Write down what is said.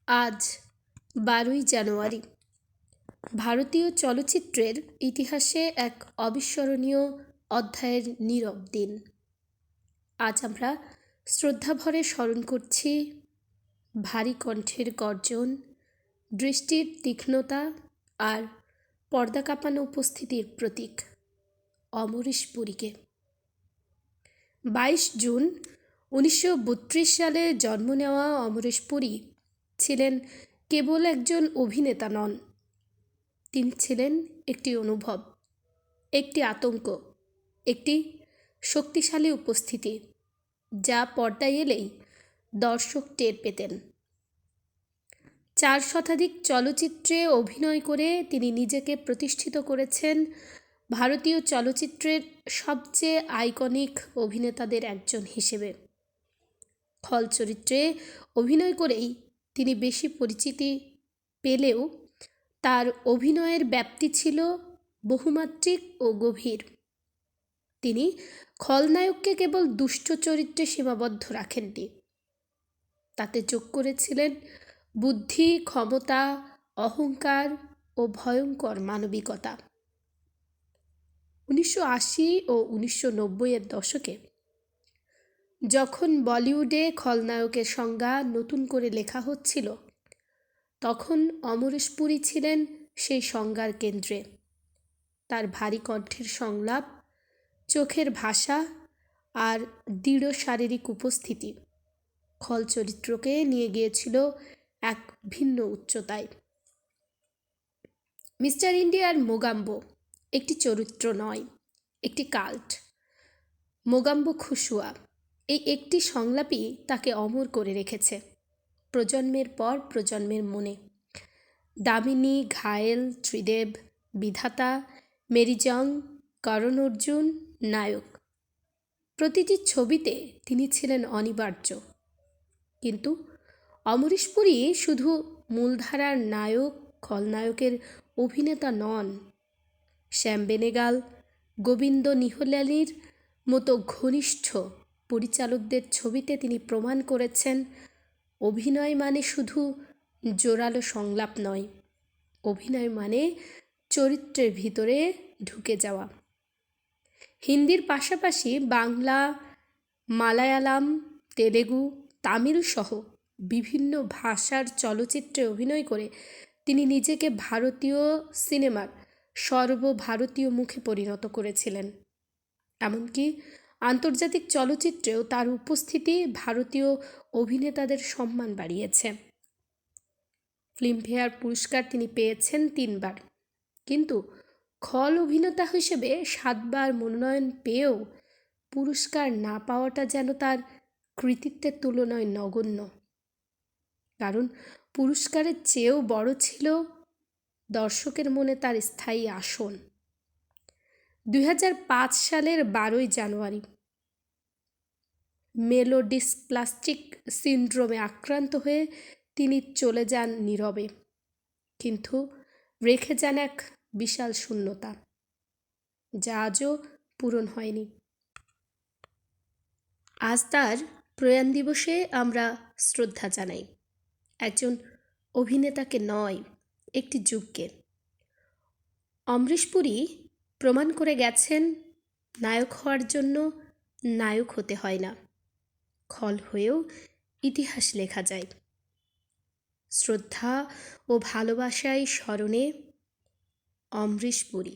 আজ 12ই জানুয়ারি ভারতীয় চলচ্চিত্রের ইতিহাসে এক অবিস্মরণীয় অধ্যায়ের নীরব দিন। আজ আমরা শ্রদ্ধাভরে স্মরণ করছি ভারী কণ্ঠের গর্জন, দৃষ্টির তীক্ষ্ণতা আর পর্দা কাঁপানো উপস্থিতির প্রতীক অমরেশ পুরীকে। 22 জুন 1932 সালে জন্ম নেওয়া অমরেশ পুরী ছিলেন কেবল একজন অভিনেতা নন, তিনি ছিলেন একটি অনুভব, একটি আতঙ্ক, একটি শক্তিশালী উপস্থিতি যা পর্দায় এলেই দর্শক টের পেতেন। 4 শতাধিক চলচ্চিত্রে অভিনয় করে তিনি নিজেকে প্রতিষ্ঠিত করেছেন ভারতীয় চলচ্চিত্রের সবচেয়ে আইকনিক অভিনেতাদের একজন হিসেবে। খল চরিত্রে অভিনয় করেই তিনি বেশি পরিচিতি পেলেও তার অভিনয়ের ব্যাপ্তি ছিল বহুমাত্রিক ও গভীর। তিনি খলনায়ককে কেবল দুষ্ট চরিত্রে সীমাবদ্ধ রাখেননি, তাতে যোগ করেছিলেন বুদ্ধি, ক্ষমতা, অহংকার ও ভয়ঙ্কর মানবিকতা। 1980 ও 1990-এর দশকে যখন বলিউডে খলনায়কের সংজ্ঞা নতুন করে লেখা হচ্ছিল, তখন অমরেশ পুরী ছিলেন সেই সংজ্ঞার কেন্দ্রে। তার ভারী কণ্ঠের সংলাপ, চোখের ভাষা আর দৃঢ় শারীরিক উপস্থিতি খল চরিত্রকে নিয়ে গিয়েছিল এক ভিন্ন উচ্চতায়। মিস্টার ইন্ডিয়ার মোগাম্বো একটি চরিত্র নয়, একটি কাল্ট। মোগাম্বো খুশুয়া, এই একটি সংলাপই তাকে অমর করে রেখেছে প্রজন্মের পর প্রজন্মের মনে। দামিনী, ঘায়েল, ত্রিদেব, বিধাতা, মেরি জং, করণ অর্জুন, নায়ক, প্রতিটি ছবিতে তিনি ছিলেন অনিবার্য। কিন্তু অমরেশ পুরী শুধু মূলধারার নায়ক খলনায়কের অভিনেতা নন। শ্যাম বেনেগাল, গোবিন্দ নিহলানির মতো ঘনিষ্ঠ পরিচালকদের ছবিতে তিনি প্রমাণ করেছেন অভিনয় মানে শুধু জোরালো সংলাপ নয়, অভিনয় মানে চরিত্রের ভিতরে ঢুকে যাওয়া। হিন্দির পাশাপাশি বাংলা, মালায়ালাম, তেলেগু, তামিল সহ বিভিন্ন ভাষার চলচ্চিত্রে অভিনয় করে তিনি নিজেকে ভারতীয় সিনেমার সর্বভারতীয় মুখে পরিণত করেছিলেন। এমনকি আন্তর্জাতিক চলচ্চিত্রেও তার উপস্থিতি ভারতীয় অভিনেতাদের সম্মান বাড়িয়েছে। ফিল্মফেয়ার পুরস্কার তিনি পেয়েছেন 3 বার, কিন্তু খল অভিনেতা হিসেবে 7 বার মনোনয়ন পেয়েও পুরস্কার না পাওয়াটা যেন তার কৃতিত্বের তুলনায় নগণ্য। কারণ পুরস্কারের চেয়েও বড় ছিল দর্শকের মনে তার স্থায়ী আসন। 2005 সালের 12ই জানুয়ারি মেলোডিসপ্লাস্টিক সিন্ড্রোমে আক্রান্ত হয়ে তিনি চলে যান নীরবে, কিন্তু রেখে যান এক বিশাল শূন্যতা যা আজও পূরণ হয়নি। আজ তার প্রয়াণ দিবসে আমরা শ্রদ্ধা জানাই একজন অভিনেতাকে নয়, একটি যুগকে। অমরেশ পুরী প্রমাণ করে গেছেন নায়ক হওয়ার জন্য নায়ক হতে হয় না, খল হয়েও ইতিহাস লেখা যায়। শ্রদ্ধা ও ভালোবাসায় স্মরণে অমরেশ পুরী।